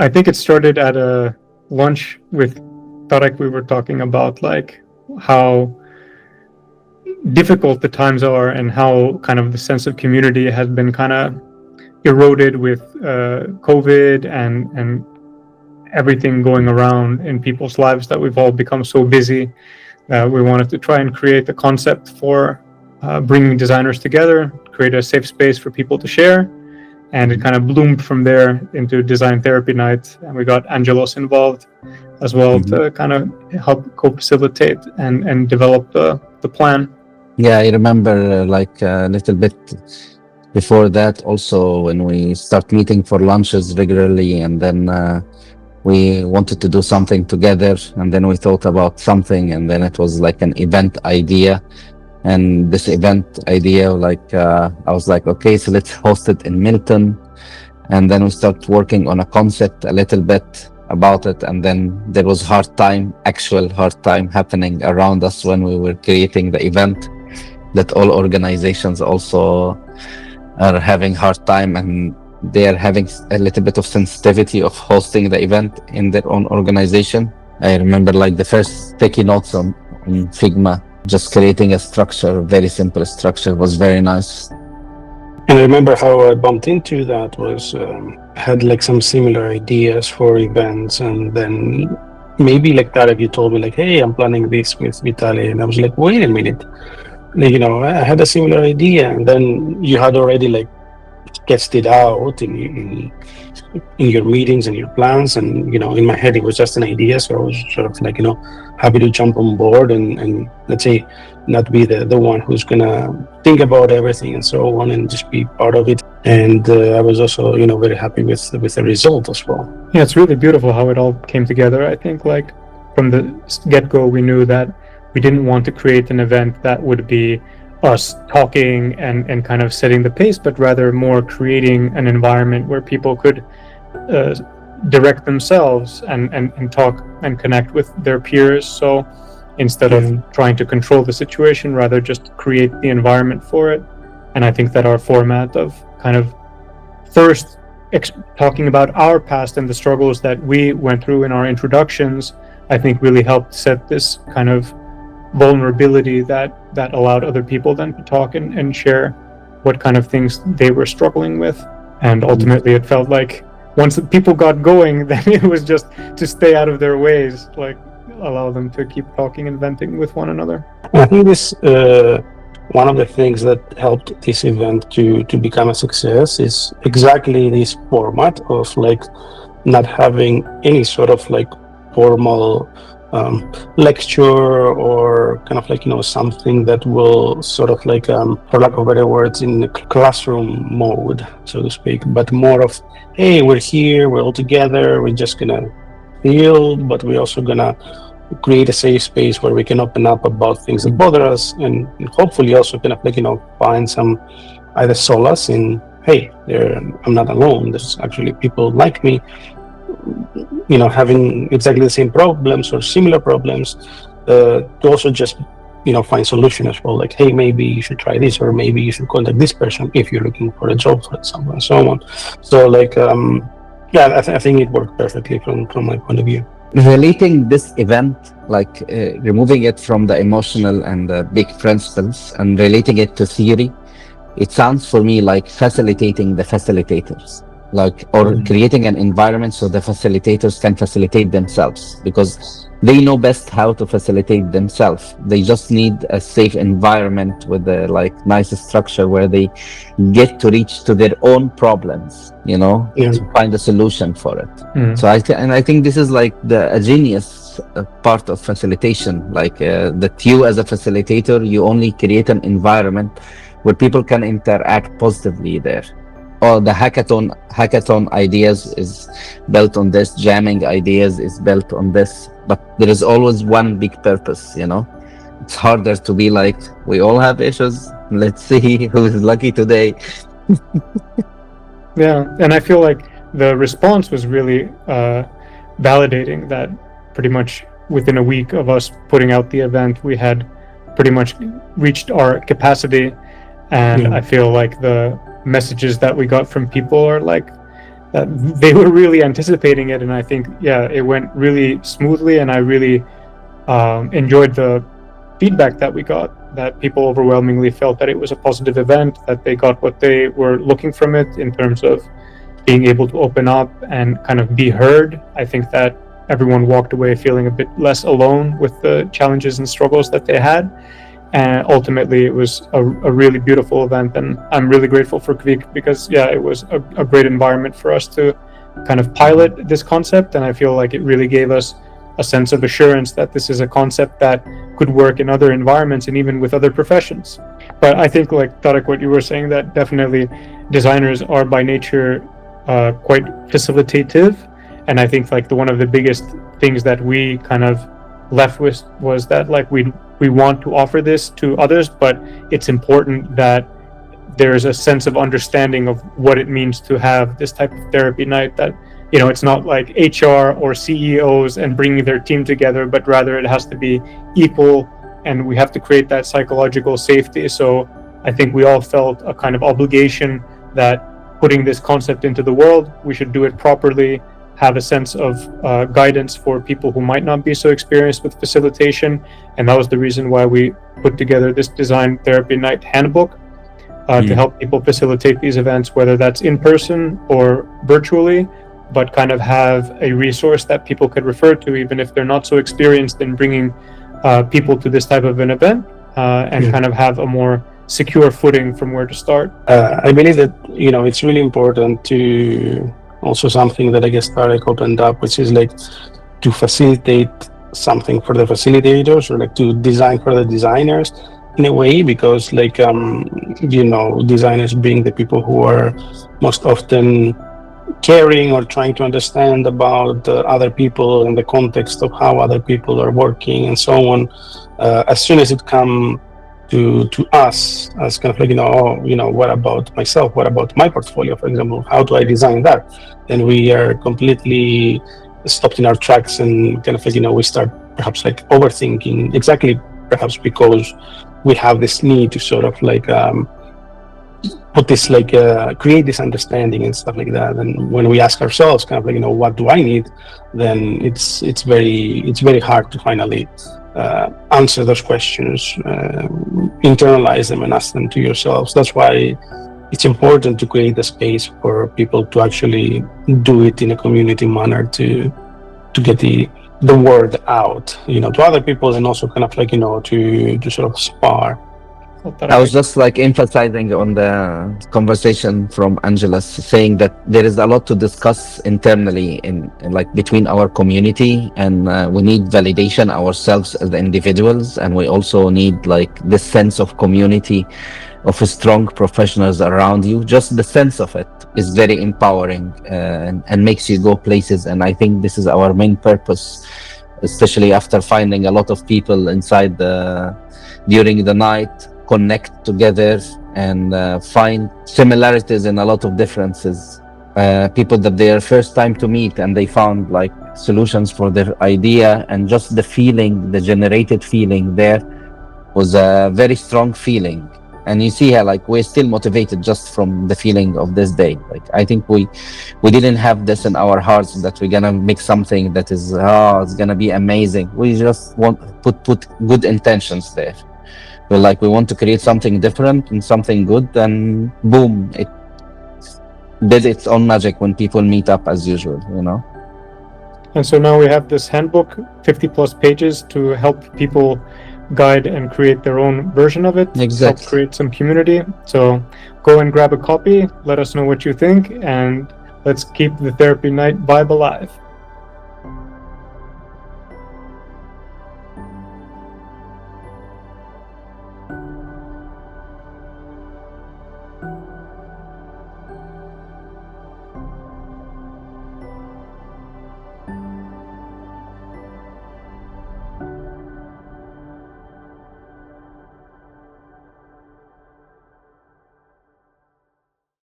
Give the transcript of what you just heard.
I think it started at a lunch with Tarek. We were talking about like how difficult the times are and how kind of the sense of community has been kind of eroded with COVID and everything going around in people's lives, that we've all become so busy. We wanted to try and create a concept for bringing designers together, create a safe space for people to share. And it kind of bloomed from there into Design Therapy Night. And we got Angelos involved as well to kind of help co-facilitate and develop the plan. Yeah, I remember like a little bit before that also, when we start meeting for lunches regularly, and then we wanted to do something together, and then we thought about something, and then it was like an event idea. And this event idea, like I was like, okay, so let's host it in Milton. And then we start working on a concept a little bit about it, and then there was actual hard time happening around us when we were creating the event, that all organizations also are having hard time, and they are having a little bit of sensitivity of hosting the event in their own organization. I remember like the first sticky notes on Figma, just creating a structure, very simple structure, was very nice. And I remember how I bumped into that was had like some similar ideas for events, and then maybe like Tarek, you told me like, hey, I'm planning this with Vitali, and I was like, wait a minute, like, you know, I had a similar idea, and then you had already like sketched it out in your meetings and your plans, and you know, in my head it was just an idea, so I was sort of like, you know, happy to jump on board and let's say not be the one who's gonna think about everything and so on, and just be part of it. And I was also, you know, very happy with the result as well. Yeah, it's really beautiful how it all came together. I think like from the get-go we knew that we didn't want to create an event that would be us talking and kind of setting the pace, but rather more creating an environment where people could direct themselves and talk and connect with their peers. So instead of trying to control the situation, rather just create the environment for it. And I think that our format of kind of first talking about our past and the struggles that we went through in our introductions, I think really helped set this kind of vulnerability that allowed other people then to talk and share what kind of things they were struggling with. And ultimately it felt like once the people got going, then it was just to stay out of their ways, like allow them to keep talking and venting with one another. I think this one of the things that helped this event to become a success is exactly this format of like not having any sort of like formal lecture or kind of like, you know, something that will sort of like for lack of better words, in the classroom mode, so to speak, but more of, hey, we're here, we're all together, we're just gonna feel, but we're also gonna create a safe space where we can open up about things that bother us, and hopefully also kind of like, you know, find some either solace in, hey, I'm not alone, there's actually people like me, you know, having exactly the same problems or similar problems, to also just, you know, find solution as well, like, hey, maybe you should try this, or maybe you should contact this person if you're looking for a job, for example, and so on. So like yeah, I think it worked perfectly from my point of view. Relating this event, like removing it from the emotional and the big principles and relating it to theory, it sounds for me like facilitating the facilitators, like, or creating an environment so the facilitators can facilitate themselves, because they know best how to facilitate themselves. They just need a safe environment with a like nice structure where they get to reach to their own problems, you know, to find a solution for it. So I think this is like a genius part of facilitation, like that you as a facilitator, you only create an environment where people can interact positively there. Or the hackathon ideas is built on this, jamming ideas is built on this, but there is always one big purpose, you know. It's harder to be like, we all have issues, let's see who is lucky today. Yeah, and I feel like the response was really validating that pretty much within a week of us putting out the event, we had pretty much reached our capacity. And I feel like the messages that we got from people are like, they were really anticipating it, and I think it went really smoothly, and I really enjoyed the feedback that we got, that people overwhelmingly felt that it was a positive event, that they got what they were looking from it in terms of being able to open up and kind of be heard. I think that everyone walked away feeling a bit less alone with the challenges and struggles that they had. And ultimately, it was a really beautiful event, and I'm really grateful for Kvik because, it was a great environment for us to kind of pilot this concept, and I feel like it really gave us a sense of assurance that this is a concept that could work in other environments and even with other professions. But I think, like Tarek, what you were saying, that definitely designers are by nature quite facilitative, and I think like one of the biggest things that we kind of left with was that like we want to offer this to others, but it's important that there's a sense of understanding of what it means to have this type of therapy night, that it's not like HR or CEOs and bringing their team together, but rather it has to be equal, and we have to create that psychological safety. So I think we all felt a kind of obligation that putting this concept into the world, we should do it properly, have a sense of guidance for people who might not be so experienced with facilitation. And that was the reason why we put together this design therapy night handbook to help people facilitate these events, whether that's in person or virtually, but kind of have a resource that people could refer to, even if they're not so experienced in bringing people to this type of an event, and kind of have a more secure footing from where to start. I believe that, it's really important to also something that I guess Tarek opened up, which is like to facilitate something for the facilitators, or like to design for the designers in a way, because like, designers being the people who are most often caring or trying to understand about other people and the context of how other people are working and so on. As soon as it comes to us as kind of like, what about myself? What about my portfolio, for example? How do I design that? Then we are completely stopped in our tracks and kind of like, we start perhaps like overthinking, exactly perhaps because we have this need to sort of like put this like create this understanding and stuff like that. And when we ask ourselves kind of like, what do I need, then it's very hard to finally answer those questions, internalize them and ask them to yourselves. That's why it's important to create a space for people to actually do it in a community manner to get the word out, to other people, and also kind of like, to sort of spar. I was just like emphasizing on the conversation from Angelos, saying that there is a lot to discuss internally in like between our community, and we need validation ourselves as individuals, and we also need like this sense of community of strong professionals around you. Just the sense of it is very empowering and makes you go places. And I think this is our main purpose, especially after finding a lot of people inside during the night, connect together and find similarities in a lot of differences. People that they are first time to meet, and they found like solutions for their idea, and just the feeling, the generated feeling there was a very strong feeling. And you see how like we're still motivated just from the feeling of this day. Like I think we didn't have this in our hearts that we're gonna make something that is it's gonna be amazing. We just want put good intentions there. We want to create something different and something good, and boom, it did its own magic when people meet up as usual, And so now we have this handbook, 50 plus pages, to help people guide and create their own version of it. Exactly. Help create some community. So go and grab a copy, let us know what you think, and let's keep the therapy night vibe alive.